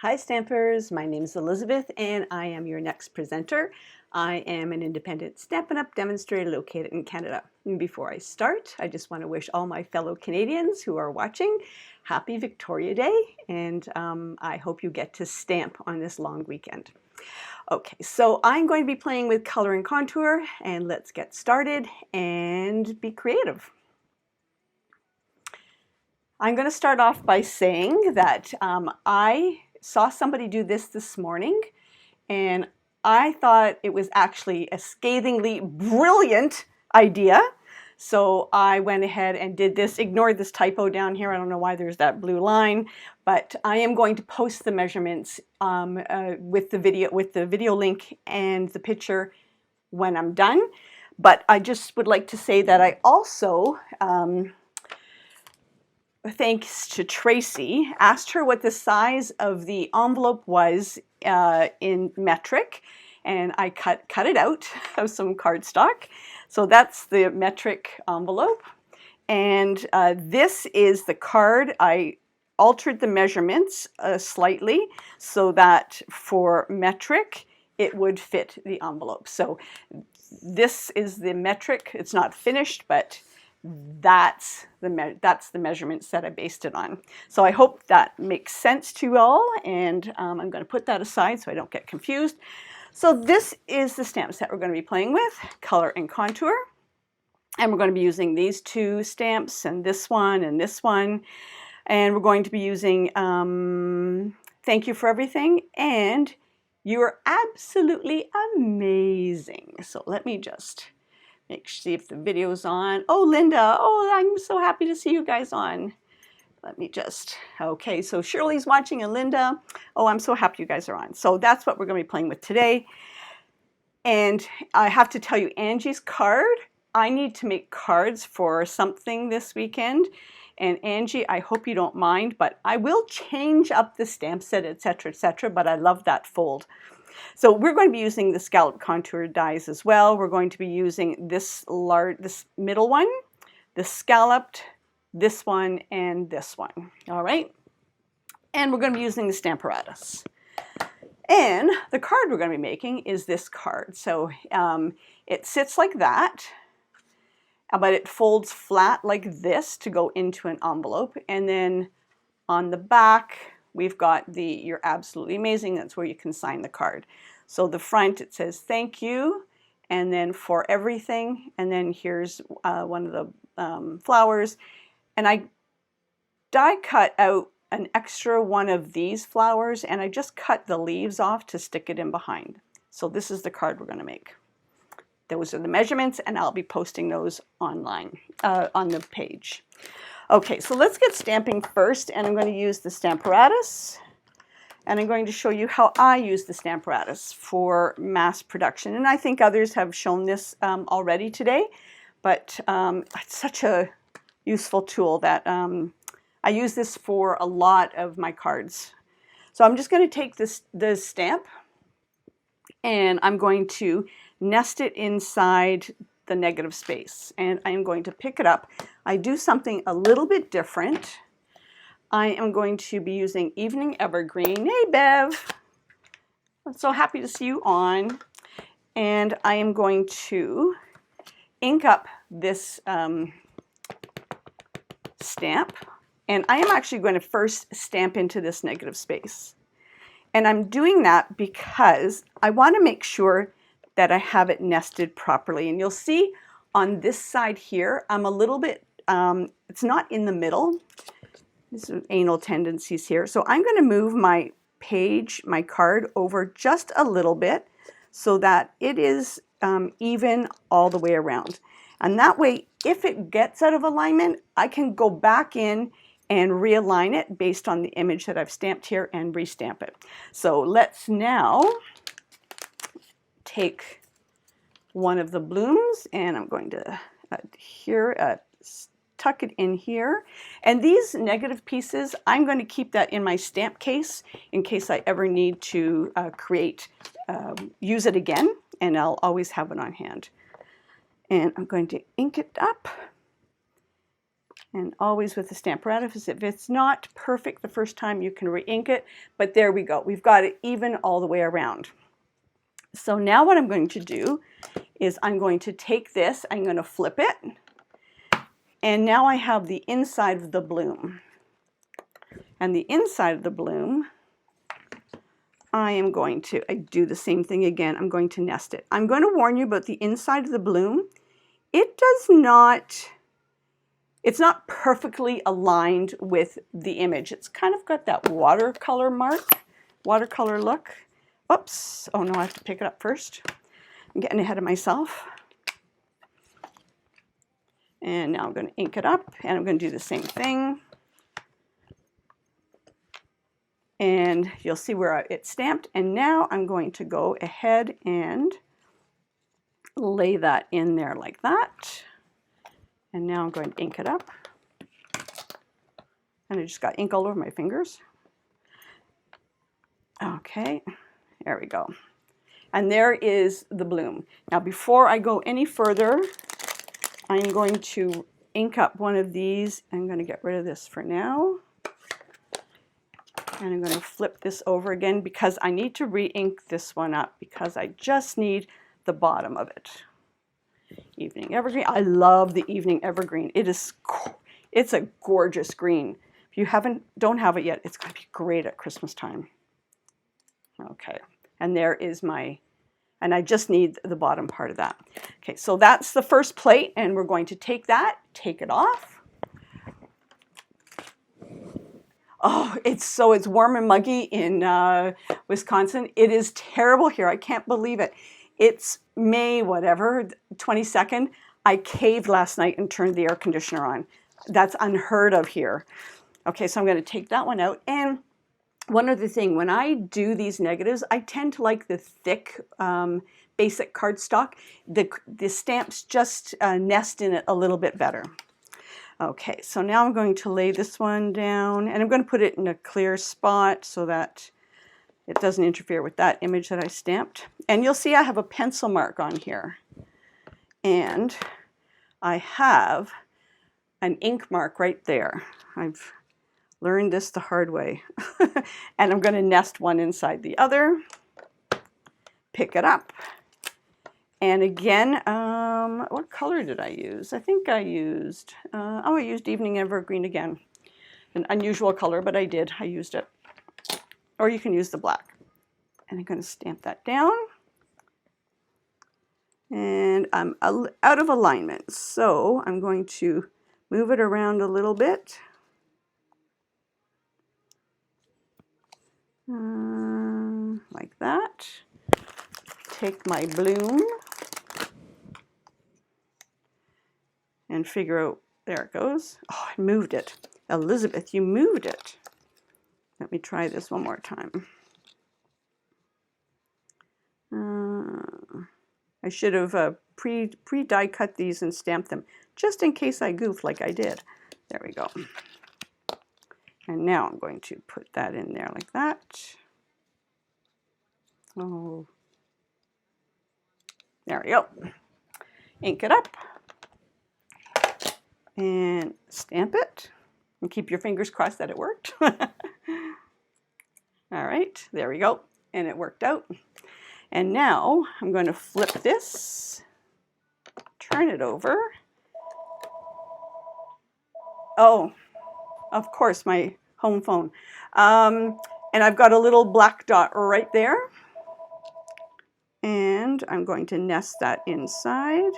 Hi Stampers, my name is Elizabeth and I am your next presenter. I am an independent Stampin' Up! Demonstrator located in Canada. And before I start, I just want to wish all my fellow Canadians who are watching happy Victoria Day, and I hope you get to stamp on this long weekend. Okay, so I'm going to be playing with color and contour, and let's get started and be creative. I'm going to start off by saying that I saw somebody do this morning, and I thought it was actually a scathingly brilliant idea. So I went ahead and did this, ignored this typo down here. I don't know why there's that blue line, but I am going to post the measurements with the video link and the picture when I'm done. But I just would like to say that I also, thanks to Tracy, asked her what the size of the envelope was in metric, and I cut it out of some cardstock. So that's the metric envelope, and this is the card. I altered the measurements slightly so that for metric it would fit the envelope. So this is the metric. It's not finished, but that's the measurements that I based it on. So I hope that makes sense to you all, and I'm going to put that aside so I don't get confused. So this is the stamp set we're going to be playing with, color and contour. And we're going to be using these two stamps and this one and this one. And we're going to be using Thank You for Everything and You're Absolutely Amazing. So let me just see if the video's on. Oh, Linda, oh, I'm so happy to see you guys on. Let me just, okay, so Shirley's watching and Linda. Oh, I'm so happy you guys are on. So that's what we're going to be playing with today. And I have to tell you, Angie's card, I need to make cards for something this weekend. And Angie, I hope you don't mind, but I will change up the stamp set, etc., but I love that fold. So we're going to be using the scallop contour dies as well. We're going to be using this middle one, the scalloped, this one, and this one. All right. And we're going to be using the Stamparatus. And the card we're going to be making is this card. So it sits like that, but it folds flat like this to go into an envelope. And then on the back, we've got the You're Absolutely Amazing. That's where you can sign the card. So the front, it says thank you, and then for everything. And then here's one of the flowers. And I die cut out an extra one of these flowers, and I just cut the leaves off to stick it in behind. So this is the card we're going to make. Those are the measurements, and I'll be posting those online on the page. Okay, so let's get stamping first, and I'm going to use the Stamparatus, and I'm going to show you how I use the Stamparatus for mass production. And I think others have shown this already today, but it's such a useful tool that I use this for a lot of my cards. So I'm just going to take the stamp, and I'm going to nest it inside the negative space, and I am going to pick it up. I do something a little bit different. I am going to be using Evening Evergreen. Hey Bev, I'm so happy to see you on. And I am going to ink up this stamp, and I am actually going to first stamp into this negative space. And I'm doing that because I want to make sure that I have it nested properly. And you'll see on this side here, I'm a little bit, it's not in the middle. This is anal tendencies here. So I'm going to move my page, my card over just a little bit so that it is even all the way around. And that way, if it gets out of alignment, I can go back in and realign it based on the image that I've stamped here and restamp it. So let's now take one of the blooms, and I'm going to tuck it in here. And these negative pieces, I'm going to keep that in my stamp case in case I ever need to use it again, and I'll always have it on hand. And I'm going to ink it up. And always with the Stamparatus, if it's not perfect the first time, you can re-ink it. But there we go. We've got it even all the way around. So now what I'm going to do is I'm going to take this, I'm going to flip it, and now I have the inside of the bloom. And the inside of the bloom, I am going to do the same thing again. I'm going to nest it. I'm going to warn you about the inside of the bloom. It's not perfectly aligned with the image. It's kind of got that watercolor look. Oops, oh no, I have to pick it up first. I'm getting ahead of myself. And now I'm going to ink it up, and I'm going to do the same thing. And you'll see where it's stamped. And now I'm going to go ahead and lay that in there like that. And now I'm going to ink it up. And I just got ink all over my fingers. Okay, there we go. And there is the bloom. Now before I go any further, I'm going to ink up one of these. I'm going to get rid of this for now. And I'm going to flip this over again because I need to re-ink this one up because I just need the bottom of it. Evening Evergreen. I love the Evening Evergreen. It's a gorgeous green. If you don't have it yet, it's going to be great at Christmas time. Okay, and there is and I just need the bottom part of that. Okay, so that's the first plate, and we're going to take it off. Oh, it's warm and muggy in Wisconsin. It is terrible here. I can't believe it. It's May, 22nd. I caved last night and turned the air conditioner on. That's unheard of here. Okay, so I'm going to take that one out. And one other thing, when I do these negatives, I tend to like the thick basic cardstock. The stamps just nest in it a little bit better. Okay, so now I'm going to lay this one down, and I'm going to put it in a clear spot so that it doesn't interfere with that image that I stamped. And you'll see I have a pencil mark on here. And I have an ink mark right there. I've learned this the hard way. And I'm going to nest one inside the other, pick it up. And again, what color did I use? I think I used, I used Evening Evergreen again. An unusual color, but I used it. Or you can use the black. And I'm going to stamp that down. And I'm out of alignment, so I'm going to move it around a little bit. Like that. Take my bloom and figure out, there it goes. Oh, I moved it. Elizabeth, you moved it. Let me try this one more time. I should have pre-die cut these and stamped them, just in case I goof like I did. There we go. And now I'm going to put that in there like that. Oh, there we go. Ink it up and stamp it, and keep your fingers crossed that it worked. All right, there we go, and it worked out. And now I'm going to flip this, turn it over. Oh, of course, my home phone. And I've got a little black dot right there. And I'm going to nest that inside.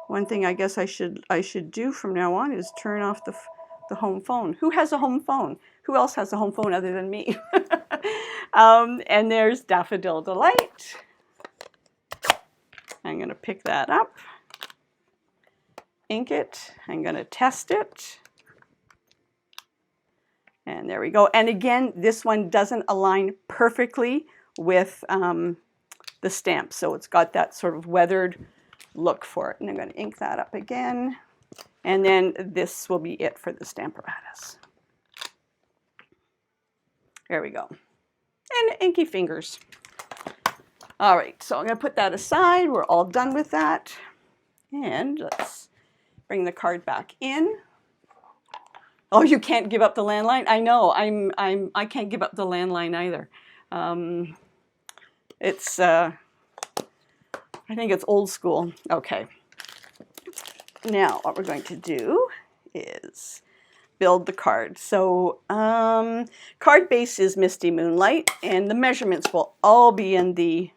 One thing I guess I should do from now on is turn off the home phone. Who has a home phone? Who else has a home phone other than me? And there's Daffodil Delight. I'm going to pick that up, ink it. I'm going to test it. And there we go. And again, this one doesn't align perfectly with the stamp. So it's got that sort of weathered look for it. And I'm going to ink that up again. And then this will be it for the Stamparatus. There we go. And inky fingers. All right, so I'm going to put that aside. We're all done with that. And let's bring the card back in. Oh, you can't give up the landline? I know, I can't give up the landline either. It's, I think it's old school. Okay. Now, what we're going to do is build the card. So, card base is Misty Moonlight, and the measurements will all be in the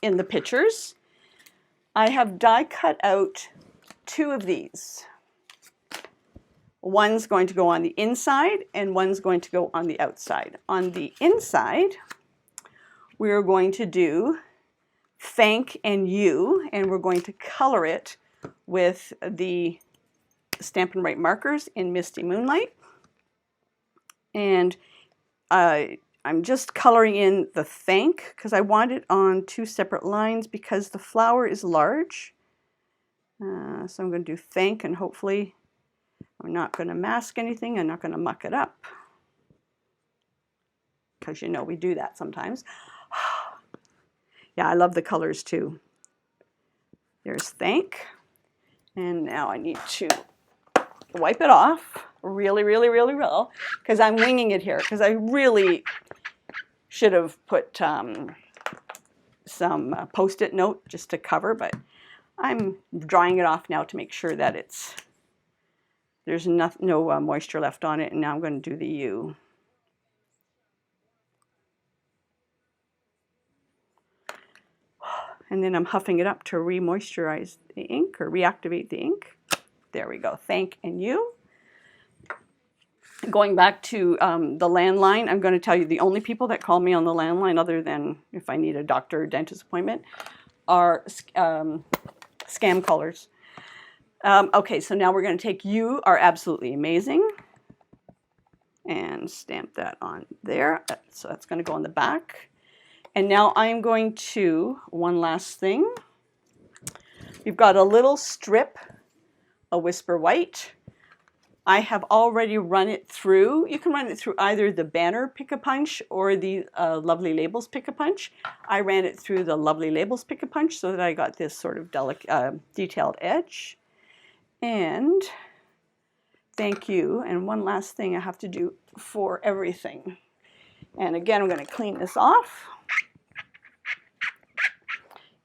pictures. I have die cut out 2 of these. One's going to go on the inside, and one's going to go on the outside. On the inside, we're going to do Thank and You, and we're going to color it with the Stampin' Write markers in Misty Moonlight. And I'm just coloring in the Thank because I want it on 2 separate lines because the flower is large. So I'm going to do Thank, and hopefully I'm not going to mask anything. I'm not going to muck it up because you know we do that sometimes. Yeah, I love the colors too. There's Thank. And now I need to wipe it off really well because I'm winging it here because I really should have put some Post-it note just to cover, but I'm drying it off now to make sure that there's no moisture left on it. And now I'm going to do the U. And then I'm huffing it up to re-moisturize the ink or reactivate the ink. There we go. Thank and You. Going back to the landline, I'm going to tell you the only people that call me on the landline, other than if I need a doctor or dentist appointment, are scam callers. Okay, so now we're going to take You Are Absolutely Amazing and stamp that on there. So that's going to go on the back. And now I'm going to, one last thing. You've got a little strip, a Whisper White. I have already run it through. You can run it through either the Banner Pick-a-Punch or the Lovely Labels Pick-a-Punch. I ran it through the Lovely Labels Pick-a-Punch so that I got this sort of detailed edge. And Thank You. And one last thing I have to do for everything. And again, I'm going to clean this off.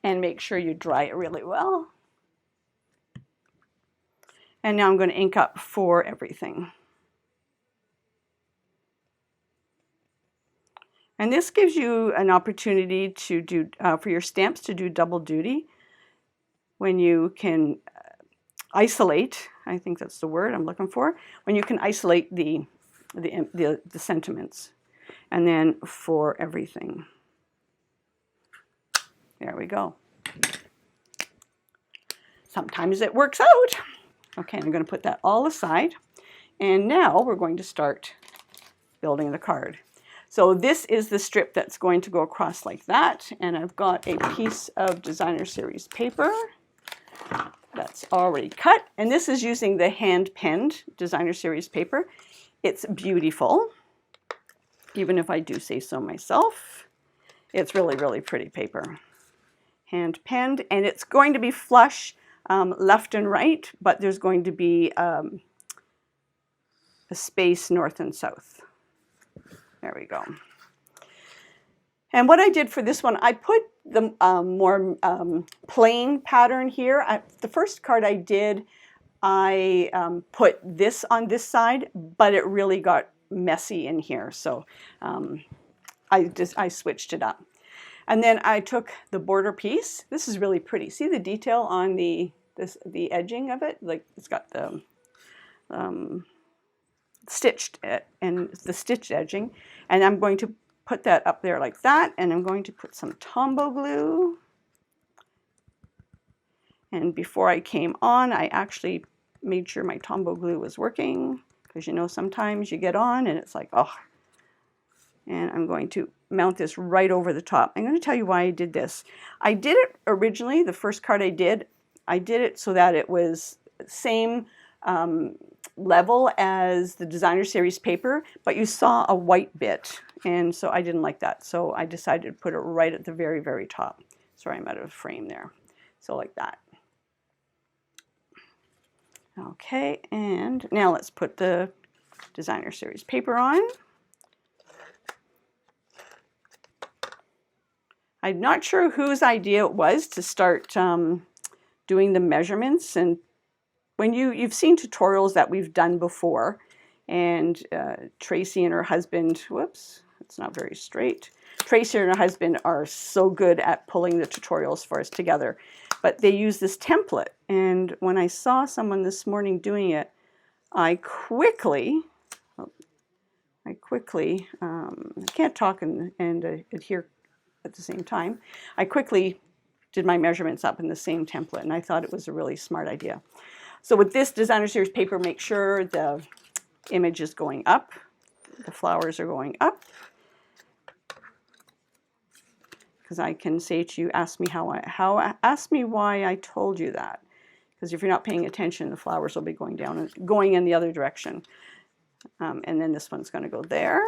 And make sure you dry it really well. And now I'm going to ink up for everything. And this gives you an opportunity to do, for your stamps to do double duty when you can isolate, I think that's the word I'm looking for, when you can isolate the sentiments. And then for everything. There we go. Sometimes it works out. Okay, I'm going to put that all aside. And now we're going to start building the card. So this is the strip that's going to go across like that. And I've got a piece of Designer Series paper that's already cut. And this is using the hand-penned Designer Series paper. It's beautiful, even if I do say so myself. It's really pretty paper. Hand penned, and it's going to be flush left and right, but there's going to be a space north and south. There we go. And what I did for this one, I put the more plain pattern here. The first card I did, I put this on this side, but it really got messy in here, so I switched it up. And then I took the border piece. This is really pretty. See the detail on the edging of it? Like it's got the stitched and the stitched edging. And I'm going to put that up there like that. And I'm going to put some Tombow glue. And before I came on, I actually made sure my Tombow glue was working. Because you know sometimes you get on and it's like, oh. And I'm going to mount this right over the top. I'm going to tell you why I did this. I did it originally, the first card I did it so that it was same level as the Designer Series paper, but you saw a white bit, and so I didn't like that. So I decided to put it right at the very top. Sorry, I'm out of frame there. So like that. Okay, and now let's put the designer series paper on. I'm not sure whose idea it was to start doing the measurements, and when you've seen tutorials that we've done before, and Tracy and her husband, whoops, it's not very straight. Tracy and her husband are so good at pulling the tutorials for us together, but they use this template, and when I saw someone this morning doing it, I quickly, I can't talk and adhere at the same time. I quickly did my measurements up in the same template, and I thought it was a really smart idea. So with this designer series paper, make sure the image is going up, the flowers are going up, because I can say to you, ask me why I told you that. Because if you're not paying attention, the flowers will be going down and going in the other direction. And then this one's going to go there.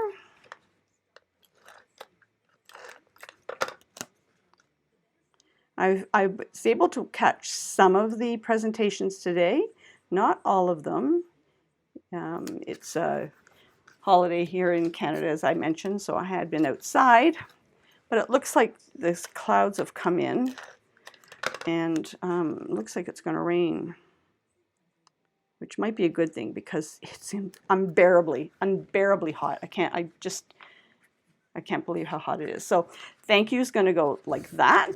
I was able to catch some of the presentations today, not all of them. It's a holiday here in Canada, as I mentioned, so I had been outside, but it looks like these clouds have come in, and it looks like it's going to rain, which might be a good thing because it's unbearably hot. I can't believe how hot it is. So thank you is going to go like that.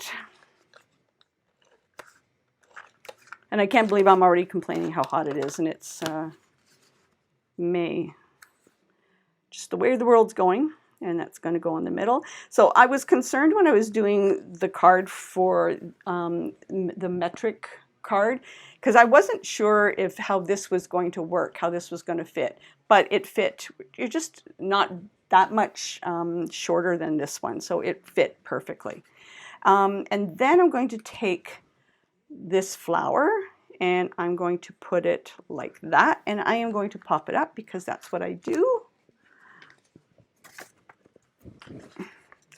And I can't believe I'm already complaining how hot it is, and it's May. Just the way the world's going, and that's going to go in the middle. So I was concerned when I was doing the card for the metric card, because I wasn't sure how this was going to work, how this was going to fit, but it fit. You're just not that much shorter than this one, so it fit perfectly. And then I'm going to take this flower and I'm going to put it like that, and I am going to pop it up because that's what I do.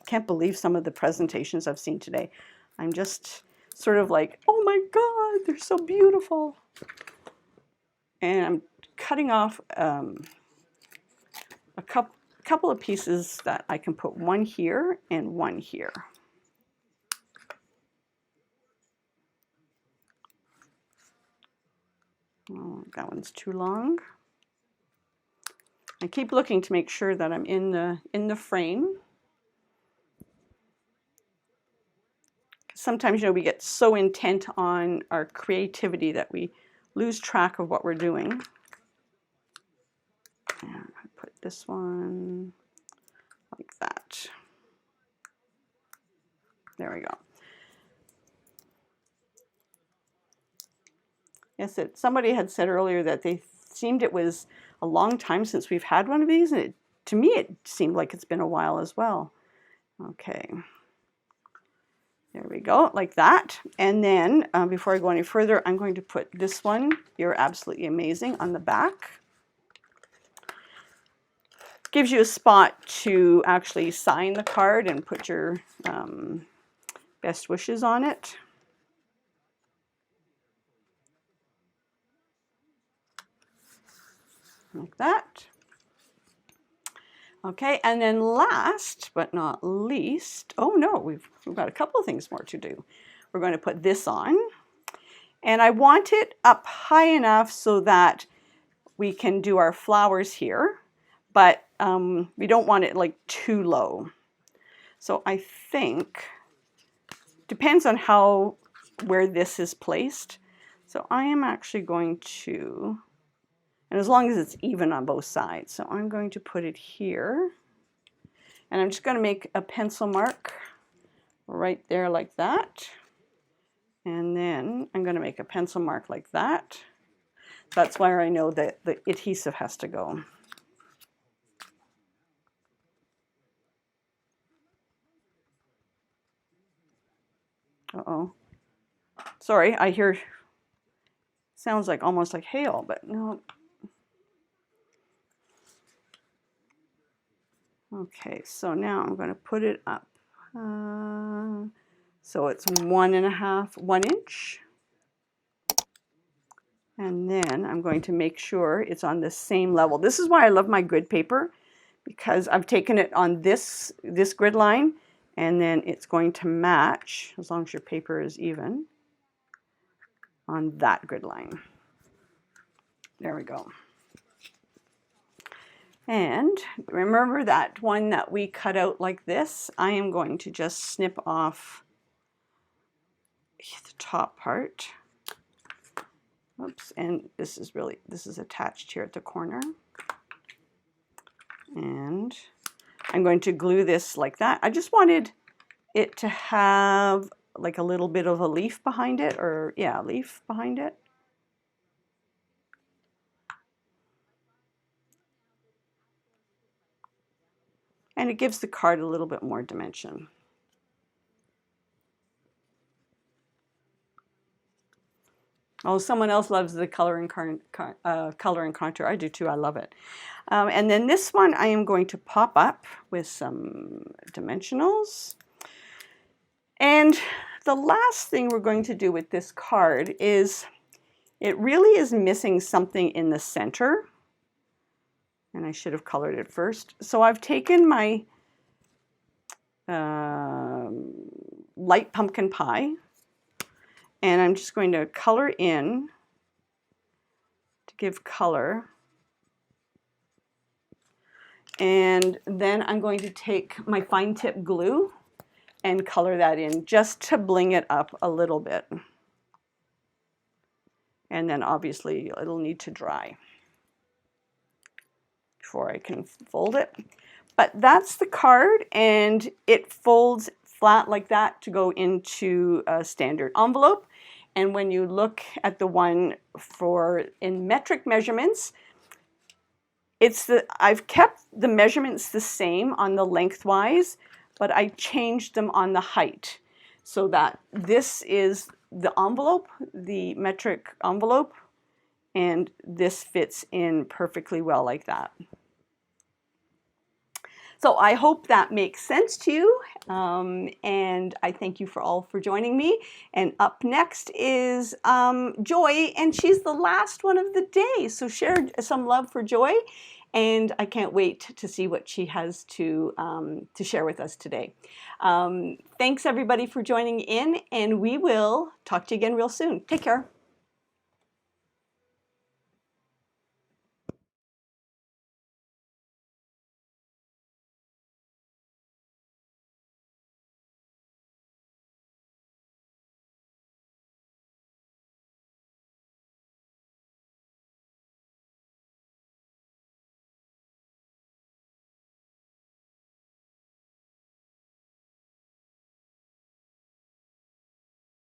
Can't believe some of the presentations I've seen today. I'm just sort of like, oh my God, they're so beautiful. And I'm cutting off a couple of pieces that I can put one here and one here. Oh, that one's too long. I keep looking to make sure that I'm in the frame. Sometimes, we get so intent on our creativity that we lose track of what we're doing. And I put this one like that. There we go. Yes, somebody had said earlier that they seemed it was a long time since we've had one of these, and to me it seemed like it's been a while as well. Okay. There we go, like that. And then before I go any further, I'm going to put this one, You're Absolutely Amazing, on the back. Gives you a spot to actually sign the card and put your best wishes on it. Like that. Okay, and then last but not least, oh no, we've got a couple of things more to do. We're going to put this on, and I want it up high enough so that we can do our flowers here, but we don't want it like too low. So I think, depends on where this is placed. So I am actually going to, and as long as it's even on both sides, so I'm going to put it here. And I'm just going to make a pencil mark right there like that. And then I'm going to make a pencil mark like that. That's where I know that the adhesive has to go. Uh-oh. Sorry, I hear, sounds like almost like hail, but no. Okay, so now I'm going to put it up. So it's 1 inch. And then I'm going to make sure it's on the same level. This is why I love my grid paper, because I've taken it on this grid line, and then it's going to match, as long as your paper is even, on that grid line. There we go. And remember that one that we cut out like this? I am going to just snip off the top part. Oops, and this is attached here at the corner. And I'm going to glue this like that. I just wanted it to have like a little bit of a leaf behind it, or yeah, a leaf behind it. And it gives the card a little bit more dimension. Oh, someone else loves the color and contour. I do too. I love it. And then this one I am going to pop up with some dimensionals. And the last thing we're going to do with this card is, it really is missing something in the center. And I should have colored it first. So I've taken my light pumpkin pie, and I'm just going to color in to give color. And then I'm going to take my fine tip glue and color that in just to bling it up a little bit. And then obviously it'll need to dry before I can fold it. But that's the card, and it folds flat like that to go into a standard envelope. And when you look at the one in metric measurements, I've kept the measurements the same on the lengthwise, but I changed them on the height, so that this is the envelope, the metric envelope, and this fits in perfectly well like that. So I hope that makes sense to you, and I thank you all for joining me. And up next is Joy, and she's the last one of the day, so share some love for Joy, and I can't wait to see what she has to share with us today. Thanks everybody for joining in, and we will talk to you again real soon. Take care.